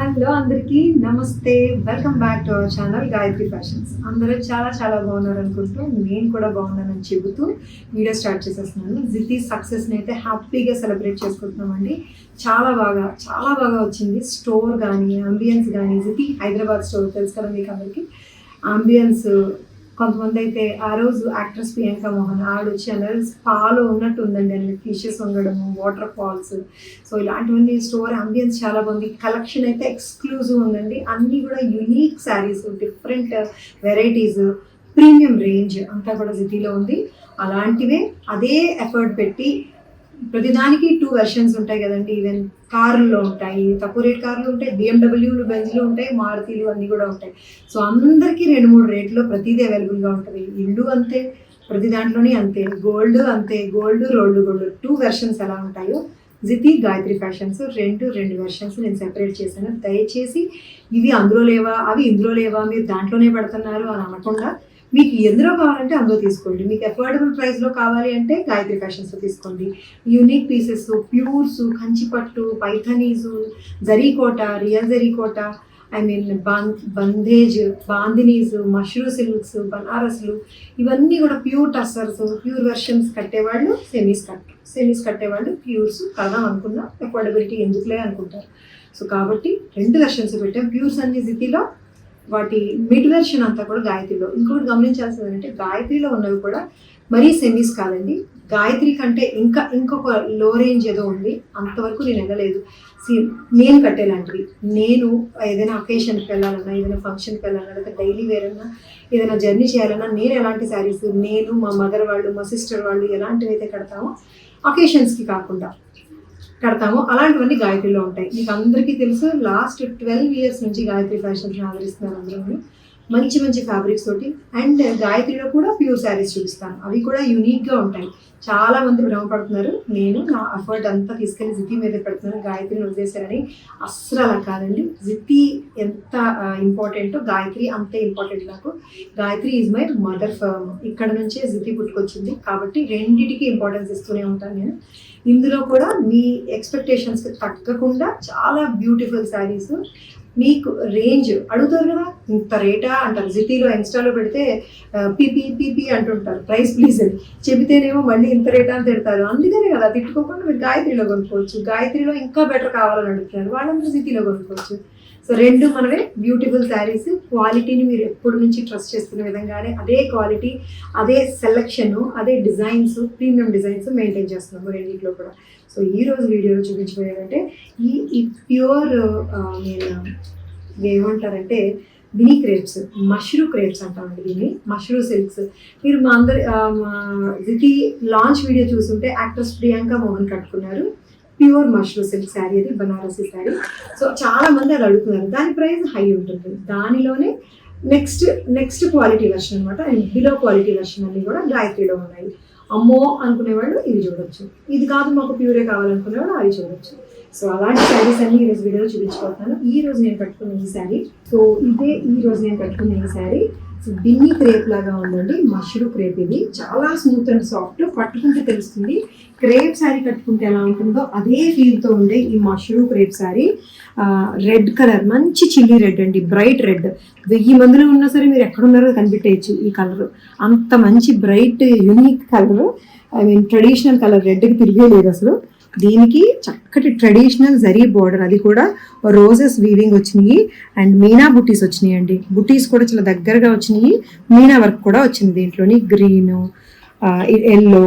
Hello అందరికీ నమస్తే, welcome back to our channel Gayatri fashions. అందరూ చాలా బాగున్నారు అనుకుంటూ నేను కూడా బాగున్నానని చెబుతూ వీడియో స్టార్ట్ చేసేస్తున్నాను. జితి సక్సెస్ని అయితే హ్యాపీగా సెలబ్రేట్ చేసుకుంటున్నామండి. చాలా బాగా వచ్చింది. స్టోర్ కానీ అంబియన్స్ కానీ, జితి హైదరాబాద్ స్టోర్ తెలుసు కదా మీకు అందరికీ. అంబియన్స్ కొంతమంది అయితే ఆ రోజు యాక్ట్రెస్ ప్రియాంక మోహన్ ఆడొచ్చి అందరూ స్పాలో ఉన్నట్టు ఉందండి. అన్ని ఫిషెస్ ఉండడము, వాటర్ ఫాల్స్, సో ఇలాంటివన్నీ స్టోర్ అంబియన్స్ చాలా బాగుంది. కలెక్షన్ అయితే ఎక్స్క్లూజివ్ ఉందండి. అన్నీ కూడా unique saris, different varieties, premium range అంతా కూడా సిటీలో ఉంది. అలాంటివే అదే ఎఫర్ట్ పెట్టి ప్రతిదానికి 2 వెర్షన్స్ ఉంటాయి కదండి. ఈవెన్ కార్లలో ఉంటాయి, తక్కువ రేట్ కార్లు ఉంటాయి, బిఎండబ్ల్యూలు, బెంజ్లు ఉంటాయి, మారుతీలు అన్నీ కూడా ఉంటాయి. సో అందరికీ 2-3 రేట్లో ప్రతిదీ అవైలబుల్గా ఉంటుంది. ఇల్లు అంతే, ప్రతి దాంట్లోనే అంతే. గోల్డ్ అంతే, గోల్డ్ రోల్డ్ గోల్డ్ 2 వెర్షన్స్ ఎలా ఉంటాయో జితి గాయత్రి ఫ్యాషన్స్ రెండు వెర్షన్స్ నేను సెపరేట్ చేశాను. దయచేసి ఇవి అందులో లేవా, అవి ఇందులో లేవా, మీరు దాంట్లోనే పెడుతున్నారు అని అనకుండా మీకు ఎందులో కావాలంటే అందులో తీసుకోండి. మీకు అఫోర్డబుల్ ప్రైస్లో కావాలి అంటే గాయత్రి ఫ్యాషన్స్లో తీసుకోండి. యూనిక్ పీసెస్, ప్యూర్స్, కంచిపట్టు, పైథనీసు, జరీకోట, రియల్ జరీకోట, బందేజ్, బాందినీస్, మష్రూ సిల్క్స్, బనారస్లు, ఇవన్నీ కూడా ప్యూర్ టస్సర్స్, ప్యూర్ వెర్షన్స్ కట్టేవాళ్ళు, సెమీస్ కట్టేవాళ్ళు ప్యూర్స్ కడదాం అనుకున్నా అఫోర్డబిలిటీ ఎందుకులే అనుకుంటారు. సో కాబట్టి 2 వెర్షన్స్ పెట్టాం. ప్యూర్స్ అన్ని జితిలో, వాటి మిడ్ వెర్షన్ అంతా కూడా గాయత్రిలో. ఇంకొకటి గమనించాల్సింది ఏంటంటే గాయత్రిలో ఉన్నవి కూడా మరీ సెమీస్ కాదండి. గాయత్రి కంటే ఇంకొక లో రేంజ్ ఏదో ఉంది, అంతవరకు నేను వెళ్ళలేదు. నేను కట్టేలాంటివి, నేను ఏదైనా అకేషన్కి వెళ్ళాలన్నా, ఏదైనా ఫంక్షన్కి వెళ్ళాలన్నా, లేదా డైలీ వేర్ అన్నా, ఏదైనా జర్నీ చేయాలన్నా నేను ఎలాంటి శారీస్, నేను మా మదర్ వాళ్ళు, మా సిస్టర్ వాళ్ళు ఎలాంటివి అయితే కడతామో అకేషన్స్కి కాకుండా కడతాము, అలాంటివన్నీ గాయత్రిలో ఉంటాయి. మీకు అందరికీ తెలుసు, లాస్ట్ 12 ఇయర్స్ నుంచి గాయత్రి ఫ్యాషన్స్ ఆదరిస్తున్నారు అందరూ. మంచి ఫ్యాబ్రిక్స్ తోటి. అండ్ గాయత్రిలో కూడా ప్యూర్ శారీస్ చూపిస్తాను, అవి కూడా యూనిక్గా ఉంటాయి. చాలా మంది భ్రమపడుతున్నారు, నేను నా ఎఫర్ట్ అంతా తీసుకెళ్ళి జితి మీద పెడుతున్నాను, గాయత్రిని వదిలేశారని. అస్సలు అలా కాదండి. జితి ఎంత ఇంపార్టెంటో గాయత్రి అంతే ఇంపార్టెంట్ నాకు. Gayatri is my mother firm. ఇక్కడ నుంచే జితి పుట్టుకొచ్చింది కాబట్టి రెండింటికి ఇంపార్టెన్స్ ఇస్తూనే ఉంటాను నేను. ఇందులో కూడా మీ ఎక్స్పెక్టేషన్స్కి తగ్గకుండా చాలా బ్యూటిఫుల్ శారీస్. మీకు రేంజ్ అడుగుతారు కదా, ఇంత రేటా అంటారు. జిటీలో ఇన్స్టాలో పెడితే పీపీ అంటుంటారు, ప్రైస్ ప్లీజ్ అని చెబితేనేమో మళ్ళీ ఇంత రేటా అని తిడతారు. అందుకనే కదా తిట్టుకోకుండా మీరు గాయత్రిలో కొనుక్కోవచ్చు. గాయత్రిలో ఇంకా బెటర్ కావాలని అడుగుతున్నారు, వాళ్ళందరూ జిటీలో కొనుక్కోవచ్చు. సో 2 మనమే బ్యూటిఫుల్ శారీస్. క్వాలిటీని మీరు ఎప్పటి నుంచి ట్రస్ట్ చేస్తున్న విధంగానే అదే క్వాలిటీ, అదే సెలెక్షన్, అదే డిజైన్స్, ప్రీమియం డిజైన్స్ మెయింటైన్ చేస్తున్నాము రెండింటిలో కూడా. సో ఈరోజు వీడియోలో చూపించబోయేదంటే ఈ ప్యూర్ ఏమంటారంటే మినీ క్రేప్స్, మష్రూ క్రేప్స్ అంటామండి దీన్ని, మష్రూ సిల్క్స్. మీరు మా జితి లాంచ్ వీడియో చూస్తుంటే యాక్ట్రెస్ ప్రియాంక మోహన్ కట్టుకున్నారు ప్యూర్ మష్రూ సిల్క్ శారీ, అది బనారసీ శారీ. సో చాలా మంది అది అడుగుతున్నారు. దాని ప్రైస్ హై ఉంటుంది. దానిలోనే నెక్స్ట్ క్వాలిటీ వెర్షన్ అనమాట, అండ్ బిలో క్వాలిటీ వెర్షన్ అన్ని కూడా గాయత్రిలో ఉన్నాయి. అమ్మో అనుకునేవాళ్ళు ఇవి చూడొచ్చు, ఇది కాదు మాకు ప్యూరే కావాలనుకునేవాళ్ళు అవి చూడొచ్చు. సో అలాంటి శారీస్ అన్ని ఈరోజు వీడియోలో చూపించుకుంటున్నాను. ఈ రోజు నేను కట్టుకున్న ఈ శారీ, సో ఇదే ఈ రోజు నేను కట్టుకున్న ఈ శారీ బిన్నీ క్రేప్ లాగా ఉందండి. మష్రూ క్రేప్, ఇది చాలా స్మూత్ అండ్ సాఫ్ట్, పట్టుకుంటే తెలుస్తుంది. క్రేప్ శారీ కట్టుకుంటే ఎలా ఉంటుందో అదే ఫీల్తో ఉండే ఈ mashru crepe sari. Red colour, మంచి చిల్లీ రెడ్ అండి, బ్రైట్ రెడ్. 1000 మందిలో ఉన్నా సరే మీరు ఎక్కడున్నారో కనిపెట్టేయచ్చు ఈ కలర్. అంత మంచి bright unique colour, traditional colour, రెడ్కి తిరిగే లేదు అసలు. దీనికి చక్కటి ట్రెడిషనల్ జరీ బోర్డర్, అది కూడా రోజెస్ వీవింగ్ వచ్చినాయి అండ్ మీనా బుటీస్ వచ్చినాయి అండి. బుటీస్ కూడా చాలా దగ్గరగా వచ్చినాయి. మీనా వర్క్ కూడా వచ్చింది దీంట్లోని. గ్రీన్, ఎల్లో,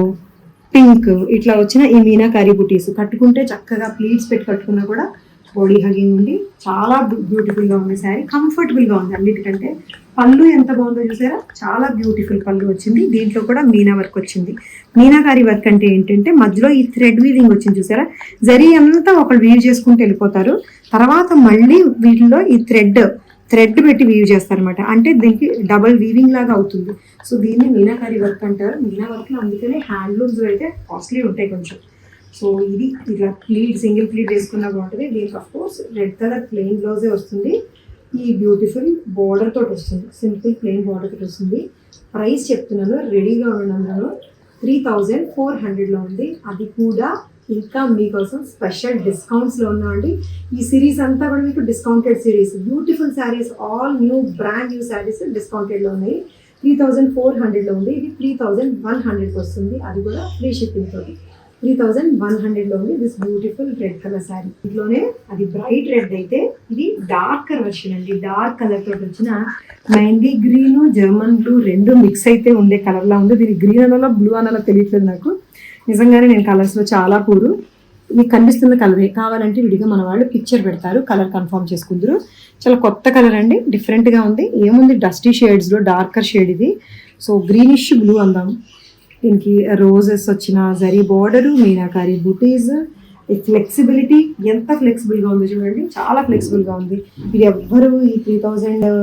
పింక్ ఇట్లా వచ్చిన ఈ మీనాకారీ బుటీస్ కట్టుకుంటే చక్కగా ప్లీట్స్ పెట్టి కట్టుకున్నా కూడా బాడీ హగింగ్ ఉండి చాలా బ్యూటిఫుల్గా ఉంది శారీ. కంఫర్టబుల్గా ఉంది అన్నిటికంటే. పళ్ళు ఎంత బాగుందో చూసారా, చాలా బ్యూటిఫుల్ పళ్ళు వచ్చింది. దీంట్లో కూడా మీనా వర్క్ వచ్చింది. మీనాకారి వర్క్ అంటే ఏంటంటే మధ్యలో ఈ థ్రెడ్ వీవింగ్ వచ్చింది చూసారా. జరీ అంతా ఒకళ్ళు వీవ్ చేసుకుంటూ వెళ్ళిపోతారు, తర్వాత మళ్ళీ వీటిలో ఈ థ్రెడ్ పెట్టి వీవ్ చేస్తారనమాట. అంటే దీనికి డబల్ వీవింగ్ లాగా అవుతుంది. సో దీన్ని మీనాకారి వర్క్ అంటారు. మీనా వర్క్లో అందుకనే హ్యాండ్లూమ్స్ అయితే కాస్ట్లీ ఉంటాయి కొంచెం. సో ఇది ఇట్లా సింగిల్ ప్లీట్ వేసుకున్నా బాగుంటుంది. దీనికి of course red colour plain బ్లౌజే వస్తుంది. ఈ బ్యూటిఫుల్ బోర్డర్ తోటి వస్తుంది, సింపుల్ ప్లెయిన్ బోర్డర్ తోటి వస్తుంది. ప్రైస్ చెప్తున్నాను, రెడీగా ఉన్నందులో 3400లో ఉంది. అది కూడా ఇంకా మీకోసం స్పెషల్ డిస్కౌంట్స్లో ఉన్నామండి. ఈ సిరీస్ అంతా కూడా మీకు discounted series, beautiful saris, all new brand new saris డిస్కౌంటెడ్లో ఉన్నాయి. 3400లో ఉంది, ఇది 3100కి వస్తుంది, అది కూడా ఫ్రీ షిప్పింగ్ తోటి 3100లో ఉంది. This beautiful red colour sari, ఇంట్లోనే అది బ్రైట్ రెడ్ అయితే ఇది డార్కర్ వెర్షన్ అండి. డార్క్ కలర్ తోటి వచ్చిన మెహందీ గ్రీన్, జర్మన్ బ్లూ రెండు మిక్స్ అయితే ఉండే కలర్లా ఉంది. దీని గ్రీన్ అనాలో బ్లూ అనాలో తెలియట్లేదు నాకు, నిజంగానే నేను కలర్స్లో చాలా పూరు. మీకు కనిపిస్తున్న కలరే, కావాలంటే విడిగా మన వాళ్ళు పిక్చర్ పెడతారు, కలర్ కన్ఫర్మ్ చేసుకుందరు. చాలా కొత్త కలర్ అండి, డిఫరెంట్గా ఉంది. ఏముంది డస్టీ షేడ్స్లో డార్కర్ షేడ్ ఇది. సో గ్రీనిష్ బ్లూ అందాం. దీనికి రోజెస్ వచ్చిన జరీ బార్డరు, మీనాకారి బూటీస్, ఫ్లెక్సిబిలిటీ ఎంత ఫ్లెక్సిబుల్గా ఉంది చూడండి, చాలా ఫ్లెక్సిబుల్గా ఉంది. ఇది ఎవ్వరు ఈ 3000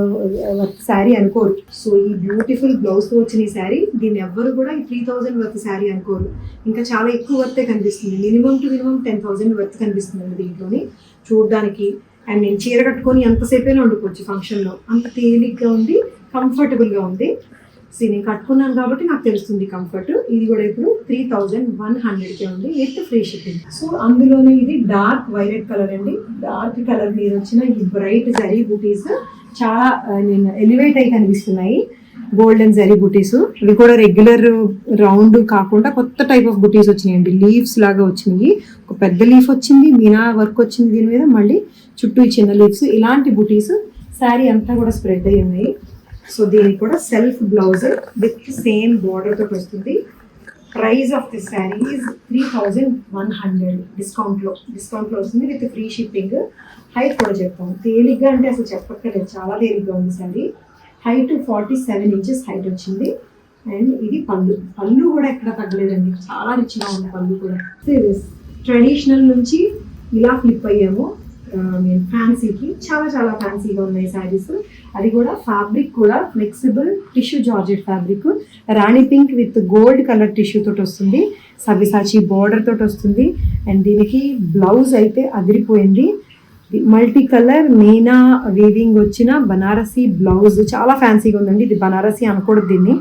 వర్త్ శారీ అనుకోరు. సో ఈ బ్యూటిఫుల్ బ్లౌజ్తో వచ్చిన ఈ శారీ, దీన్ని ఎవ్వరు కూడా ఈ 3000 వర్త్ శారీ అనుకోరు. ఇంకా చాలా ఎక్కువ వర్తే కనిపిస్తుంది, మినిమం టు మినిమం 10,000 వర్త్ కనిపిస్తుంది దీంట్లోని చూడడానికి. అండ్ నేను చీర కట్టుకొని ఎంతసేపైనా వండుకోవచ్చు ఫంక్షన్లో, అంత తేలిగ్గా ఉంది, కంఫర్టబుల్గా ఉంది. సో నేను కట్టుకున్నాను కాబట్టి నాకు తెలుస్తుంది కంఫర్ట్. ఇది కూడా ఇప్పుడు 3100కే ఉంది విత్ ఫ్రీ షిప్పింగ్. సో అందులోనే ఇది డార్క్ వైలెట్ కలర్ అండి. డార్క్ కలర్ మీద వచ్చిన ఈ బ్రైట్ జరీ బూటీస్ చాలా నేను ఎలివేట్ అయి కనిపిస్తున్నాయి. గోల్డెన్ జరీ బూటీస్, ఇవి కూడా రెగ్యులర్ రౌండ్ కాకుండా కొత్త టైప్ ఆఫ్ బూటీస్ వచ్చినాయండి. లీవ్స్ లాగా వచ్చినాయి, ఒక పెద్ద లీఫ్ వచ్చింది, మీనా వర్క్ వచ్చింది దీని మీద, మళ్ళీ చుట్టూ ఈ చిన్న లీవ్స్, ఇలాంటి బూటీస్ శారీ అంతా కూడా స్ప్రెడ్ అయ్యి ఉన్నాయి. సో దీనికి కూడా self blouse with same border తోటి వస్తుంది. Price of this sari is 3100 డిస్కౌంట్లో వస్తుంది విత్ ఫ్రీ షిప్పింగ్. హైట్ కూడా చెప్తాను, తేలిగ్గా అంటే అసలు చెప్పక్కర్లేదు, చాలా తేలిగ్గా ఉంది శారీ. హైట్ 47 ఇంచెస్ హైట్ వచ్చింది. అండ్ ఇది పళ్ళు కూడా ఎక్కడ తగ్గలేదండి, చాలా రిచ్గా ఉంది పళ్ళు కూడా. ట్రెడిషనల్ నుంచి ఇలా ఫ్లిప్ అయ్యాము నేను ఫ్యాన్సీకి, చాలా చాలా ఫ్యాన్సీగా ఉన్నాయి శారీస్. అది కూడా ఫ్యాబ్రిక్ కూడా flexible tissue georgette fabric, Rani pink with gold colour tissue తోటి వస్తుంది, సబిసాచి బార్డర్ తోటి వస్తుంది. అండ్ దీనికి బ్లౌజ్ అయితే అదిరిపోయింది, మల్టీ కలర్ మీనా వీవింగ్ వచ్చిన బనారసీ బ్లౌజ్, చాలా ఫ్యాన్సీగా ఉందండి. ఇది బనారసీ అనకూడదు, దీన్ని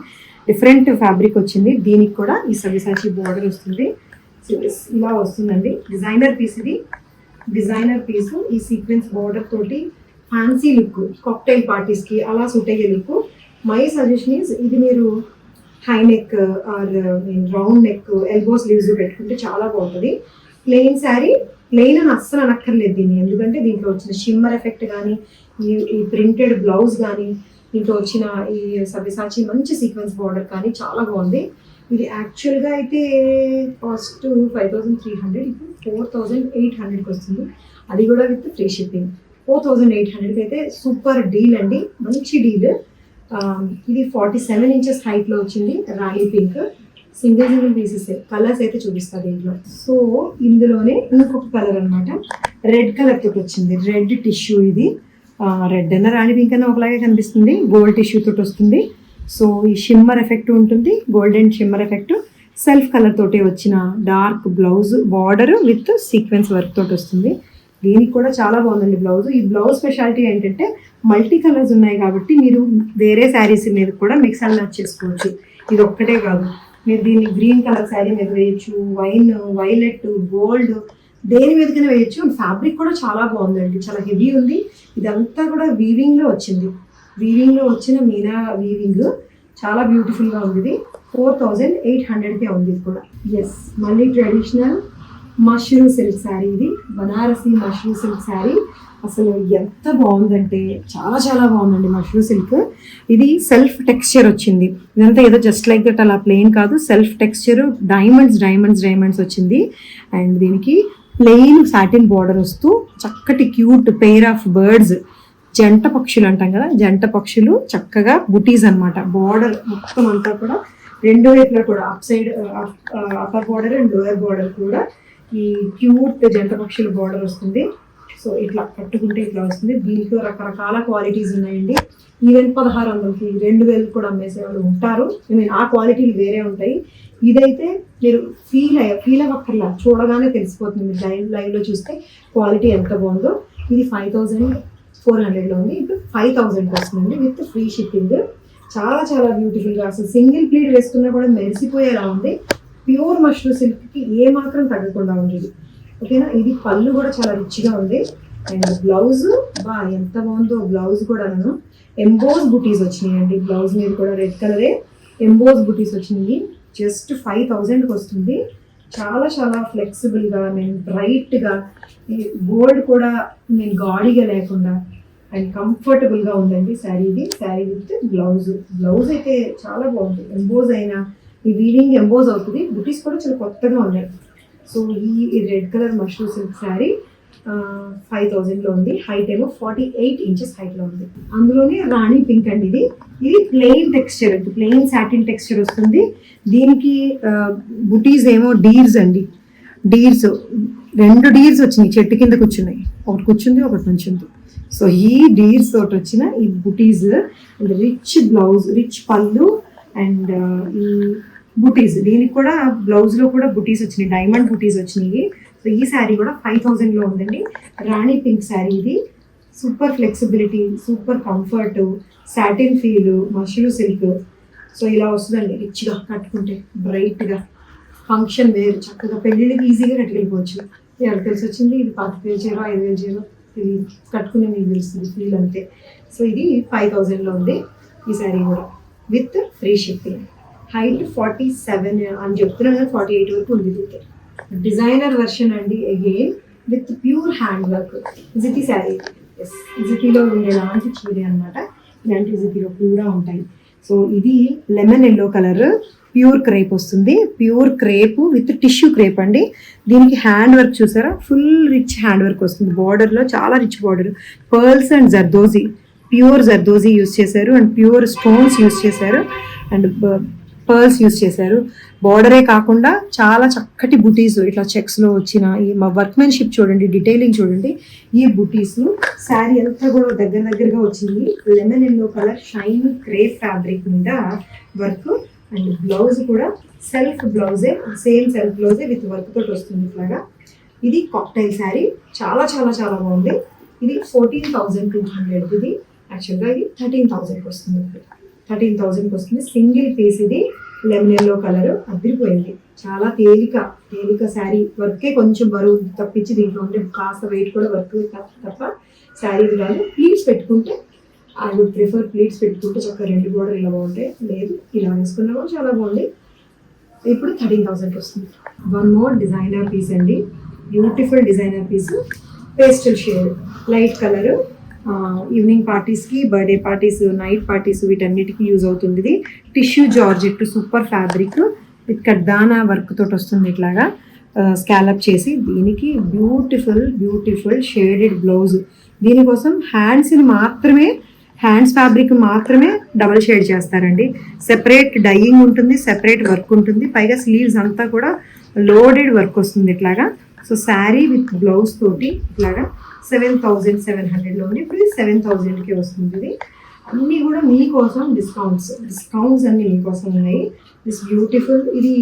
డిఫరెంట్ ఫ్యాబ్రిక్ వచ్చింది. దీనికి కూడా ఈ సబిసాచి బార్డర్ వస్తుంది. ఇలా వస్తుందండి, డిజైనర్ పీస్ ఇది. డిజైనర్ పీస్ ఈ సీక్వెన్స్ బార్డర్ తోటి ఫ్యాన్సీ లుక్, కాక్టైల్ పార్టీస్కి అలా సూట్ అయ్యే లుక్. మై సజెషన్ ఈజ్ ఇది మీరు high neck R round neck elbow sleeves పెట్టుకుంటే చాలా బాగుంటుంది. ప్లెయిన్ శారీ, ప్లెయిన్ అని అస్సలు అనక్కర్లేదు దీన్ని, ఎందుకంటే దీంట్లో వచ్చిన షిమ్మర్ ఎఫెక్ట్ కానీ, ఈ ప్రింటెడ్ బ్లౌజ్ కానీ, దీంట్లో వచ్చిన ఈ సబిసాచి మంచి సీక్వెన్స్ బార్డర్ కానీ చాలా బాగుంది. ఇది యాక్చువల్గా అయితే కాస్ట్ 5300, ఇప్పుడు 4800కి వస్తుంది, అది కూడా విత్ ఫ్రీ షిప్పింగ్. 4800కి అయితే సూపర్ డీల్ అండి, మంచి డీల్. ఇది 47 ఇంచెస్ హైట్లో వచ్చింది, రాణి పింక్, సింగిల్ పీసెస్. కలర్స్ అయితే చూపిస్తారు దీంట్లో. సో ఇందులోనే ఇంకొక కలర్ అనమాట, రెడ్ కలర్ తోటి వచ్చింది, రెడ్ టిష్యూ. ఇది రెడ్ అన్న రాణి పింక్ అన్న ఒకలాగే కనిపిస్తుంది, గోల్డ్ టిష్యూ తోటి వస్తుంది. సో ఈ షిమ్మర్ ఎఫెక్ట్ ఉంటుంది, golden shimmer effect, self colour తోటి వచ్చిన dark blouse border with sequence work తోటి వస్తుంది. దీనికి కూడా చాలా బాగుందండి బ్లౌజ్. ఈ బ్లౌజ్ స్పెషాలిటీ ఏంటంటే మల్టీ కలర్స్ ఉన్నాయి కాబట్టి మీరు వేరే శారీస్ మీద కూడా మిక్స్ అండ్ మ్యాచ్ చేసుకోవచ్చు. ఇది ఒక్కటే కాదు, మీరు దీన్ని గ్రీన్ కలర్ శారీ మీద వేయచ్చు, వైలెట్, గోల్డ్, దేని మీదకైనా వేయచ్చు. ఫ్యాబ్రిక్ కూడా చాలా బాగుందండి, చాలా హెవీ ఉంది. ఇదంతా కూడా వీవింగ్లో వచ్చింది, వీవింగ్లో వచ్చిన మీనా వీవింగ్, చాలా బ్యూటిఫుల్గా ఉంది. ఇది 4800కే ఉంది ఇది కూడా. ఎస్, మళ్ళీ ట్రెడిషనల్ మష్రూమ్ సిల్క్ శారీ, ఇది బనారసీ మష్రూమ్ సిల్క్ శారీ. అసలు ఎంత బాగుందంటే చాలా చాలా బాగుందండి మష్రూమ్ సిల్క్. ఇది సెల్ఫ్ టెక్స్చర్ వచ్చింది, ఇదంతా ఏదో జస్ట్ లైక్ దట్ అలా ప్లెయిన్ కాదు, సెల్ఫ్ టెక్స్చర్, డైమండ్స్ వచ్చింది. అండ్ దీనికి ప్లెయిన్ సాటిన్ బార్డర్ వస్తూ చక్కటి క్యూట్ పెయిర్ ఆఫ్ బర్డ్స్, జంట పక్షులు అంటాం కదా, జంట పక్షులు చక్కగా బుటీస్ అనమాట. బార్డర్ మొత్తం అంతా కూడా రెండు వైపులా కూడా up side upper border and lower border కూడా ఈ క్యూట్ జంట పక్షుల బార్డర్ వస్తుంది. సో ఇట్లా కట్టుకుంటే ఇట్లా వస్తుంది. దీంట్లో రకరకాల క్వాలిటీస్ ఉన్నాయండి. ఈవెన్ 1600కి 2000 కూడా అమ్మేసే వాళ్ళు ఉంటారు. ఆ క్వాలిటీలు వేరే ఉంటాయి. ఇదైతే మీరు ఫీల్ అవ్వక్కర్లా, చూడగానే తెలిసిపోతుంది. మీరు లైవ్లో చూస్తే క్వాలిటీ ఎంత బాగుందో. ఇది 5400లో ఉంది, ఇప్పుడు 5000కి వస్తుందండి విత్ ఫ్రీ షిప్పింగ్. చాలా చాలా బ్యూటిఫుల్గా, అసలు సింగిల్ ప్లీట్ వేసుకున్నా కూడా మెరిసిపోయేలా ఉంది. ప్యూర్ మష్రూమ్ సిల్క్కి ఏ మాత్రం తగ్గకుండా ఉండేది. ఓకేనా, ఇది పళ్ళు కూడా చాలా రిచ్గా ఉంది. అండ్ బ్లౌజ్ ఎంత బాగుందో, బ్లౌజ్ కూడా ఎంబోస్ బుటీస్ వచ్చినాయండి. బ్లౌజ్ మీద కూడా రెడ్ కలరే ఎంబోస్ బుటీస్ వచ్చినాయి. జస్ట్ 5,000కి వస్తుంది. చాలా చాలా ఫ్లెక్సిబుల్గా, బ్రైట్గా, గోల్డ్ కూడా గాడీగా లేకుండా అండ్ కంఫర్టబుల్గా ఉందండి శారీ. ఇది శారీ విత్ బ్లౌజ్ అయితే చాలా బాగుంది. ఎంబోజ్ అయినా ఈ వీవింగ్ ఎంబోజ్ అవుతుంది. బుటీస్ కూడా చాలా కొత్తగా ఉన్నాయి. సో ఈ red colour mushroom silk sari 5,000లో ఉంది. హైట్ ఏమో 48 ఇంచెస్ హైట్లో ఉంది. అందులోనే రాణి పింక్ అండి. ఇది plain texture, plain satin texture వస్తుంది. దీనికి బుటీస్ ఏమో డీర్స్ అండి. డీర్స్ 2 డీర్స్ వచ్చినాయి, చెట్టు కింద కూర్చున్నాయి. ఒకటి కూర్చుంది, ఒకటి నుంచుంది. సో ఈ డీర్స్ తోటి వచ్చిన ఈ బుటీస్, రిచ్ బ్లౌజ్, రిచ్ పళ్ళు అండ్ ఈ బుటీస్. దీనికి కూడా బ్లౌజ్లో కూడా బుటీస్ వచ్చినాయి, డైమండ్ బుటీస్ వచ్చినాయి. సో ఈ శారీ కూడా 5,000లో ఉందండి. రాణి పింక్ శారీ. ఇది super flexibility, super comfort, satin feel, mushroom silk. So ఇలా వస్తుందండి రిచ్గా కట్టుకుంటే, బ్రైట్గా, ఫంక్షన్ వేర్, చక్కగా పెళ్ళిళ్ళకి ఈజీగా కట్టుకెళ్ళిపోవచ్చు. ఎవరికి తెలిసి వచ్చింది ఇది 5,000 చీర, 5,000 చీర, ఇది కట్టుకునే మీకు తెలుస్తుంది ఫీల్ అంతే. సో ఇది 5,000లో ఉంది ఈ శారీ కూడా విత్ ఫ్రీ షిప్పింగ్. హైట్ 47 అని చెప్తున్నాను, 48 వరకు ఉంది. డిజైనర్ వెర్షన్ అండి, again with pure hand work. జితి శారీ, జితిలో ఉండేలాంటి చీర అనమాట. ఇలాంటి జితిలో కూడా ఉంటాయి. సో ఇది lemon yellow colour pure crepe వస్తుంది. Pure crepe with tissue crepe అండి. దీనికి హ్యాండ్ వర్క్ చూసారా, ఫుల్ రిచ్ హ్యాండ్ వర్క్ వస్తుంది. బార్డర్లో చాలా రిచ్ బార్డర్, పర్ల్స్ అండ్ జర్దోజీ, ప్యూర్ జర్దోజీ యూస్ చేశారు అండ్ ప్యూర్ స్టోన్స్ యూస్ చేశారు అండ్ పర్ల్స్ యూస్ చేశారు. బార్డరే కాకుండా చాలా చక్కటి బుటీస్ ఇట్లా చెక్స్లో వచ్చిన ఈ వర్క్మెన్షిప్ చూడండి, డీటెయిలింగ్ చూడండి. ఈ బుటీస్ శారీ అంతా కూడా దగ్గరగా వచ్చింది. Lemon yellow colour shine crepe fabric మీద వర్క్ అండ్ బ్లౌజ్ కూడా సెల్ఫ్ బ్లౌజే, సేమ్ సెల్ఫ్ బ్లౌజే విత్ వర్క్ తోటి వస్తుంది ఇట్లాగా. ఇది కాక్టైల్ శారీ, చాలా చాలా చాలా బాగుంది. ఇది 14,200. ఇది యాక్చువల్గా ఇది 13,000కి వస్తుంది. 13,000కి వస్తుంది. Single piece. ఇది లెమన్ ఎల్లో కలర్ అదిరిపోయింది. చాలా తేలిక శారీ. వర్కే కొంచెం బరువు తప్పించి దీంట్లో ఉంటే కాస్త వెయిట్ కూడా వర్క్ తప్ప శారీ కాదు. ప్లీట్స్ పెట్టుకుంటే ఐ వుడ్ ప్రిఫర్ ప్లీట్స్ పెట్టుకుంటే చక్కగా 2 బోర్డర్ ఇలా బాగుంటాయి. లేదు ఇలా వేసుకున్నా కూడా చాలా బాగుంది. ఇప్పుడు 13,000కి వస్తుంది. వన్ మోర్ డిజైనర్ పీస్ అండి, beautiful designer piece. Pastel shade, light colour. Evening పార్టీస్కి, బర్త్డే పార్టీస్, నైట్ పార్టీస్ వీటన్నిటికీ యూజ్ అవుతుంది. ఇది tissue georgette super fabric with కడ్దానా వర్క్ తోటి వస్తుంది ఇట్లాగా స్కాలప్ చేసి. దీనికి బ్యూటిఫుల్ షేడెడ్ బ్లౌజ్. దీనికోసం హ్యాండ్స్ ఫ్యాబ్రిక్ మాత్రమే డబల్ షేడ్ చేస్తారండి. సెపరేట్ డైయింగ్ ఉంటుంది, సెపరేట్ వర్క్ ఉంటుంది. పైగా స్లీవ్స్ అంతా కూడా లోడెడ్ వర్క్ వస్తుంది ఇట్లాగా. సో శారీ విత్ బ్లౌజ్ తోటి ఇట్లాగా 7,700లో ఉంది. ఇప్పుడు 7,000కి వస్తుంది. ఇది అన్నీ కూడా మీకోసం డిస్కౌంట్స్ అన్నీ మీకోసం ఉన్నాయి. This beautiful. ఇది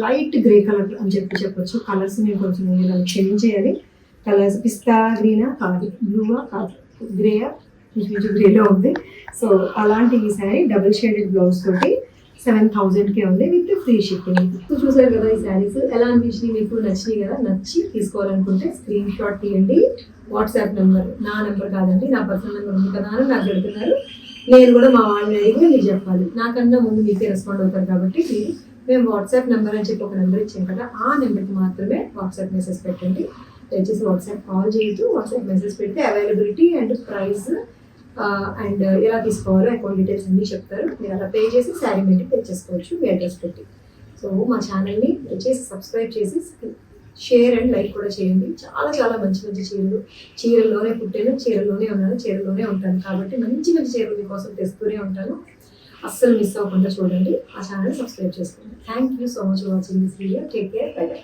లైట్ గ్రే కలర్ అని చెప్పొచ్చు. కలర్స్ నేను కొంచెం చేంజ్ చేయాలి. కలర్స్ పిస్తా గ్రీనా కాదు, బ్లూవా కాదు, గ్రేయా, కొంచెం గ్రేలో ఉంది. సో అలాంటి ఈ శారీ డబుల్ షేడెడ్ బ్లౌజ్ తోటి 7,000కే ఉంది విత్ ఫ్రీ షిప్పింగ్. చూసారు కదా ఈ శారీస్ ఎలా అనిపించినాయి మీకు? నచ్చినాయి కదా? నచ్చి తీసుకోవాలనుకుంటే స్క్రీన్ షాట్ తీయండి. వాట్సాప్ నెంబర్, నా నెంబర్ కాదండి, నా పర్సనల్ నెంబర్ ఉంది కదా అని నాకు పెడుతున్నారు. నేను కూడా మా వాళ్ళని అడిగి మీరు చెప్పాలి. నాకన్నా ముందు మీకే రెస్పాండ్ అవుతారు కాబట్టి మేము వాట్సాప్ నెంబర్ అని చెప్పి ఒక నెంబర్ ఇచ్చాం కదా, ఆ నెంబర్కి మాత్రమే వాట్సాప్ మెసేజ్ పెట్టండి. దయచేసి వాట్సాప్ కాల్ చేయొద్దు. వాట్సాప్ మెసేజ్ పెడితే అవైలబిలిటీ అండ్ ప్రైస్ అండ్ ఎలా తీసుకోవాలో అకౌంట్ డీటెయిల్స్ అన్నీ చెప్తారు. మీరు అలా పే చేసి శారీ పెట్టి పే చేసుకోవచ్చు మీ అడ్రస్ పెట్టి. సో మా ఛానల్ని దయచేసి సబ్స్క్రైబ్ చేసి షేర్ అండ్ లైక్ కూడా చేయండి. చాలా చాలా మంచి చీరల్లోనే పుట్టాను, చీరల్లోనే ఉన్నాను, చీరల్లోనే ఉంటాను కాబట్టి మంచి చీరలు మీకోసం తెస్తూనే ఉంటాను. అస్సలు మిస్ అవ్వకుండా చూడండి. ఆ ఛానల్ సబ్స్క్రైబ్ చేసుకోండి. Thank you so much for watching this video. Take care. By by.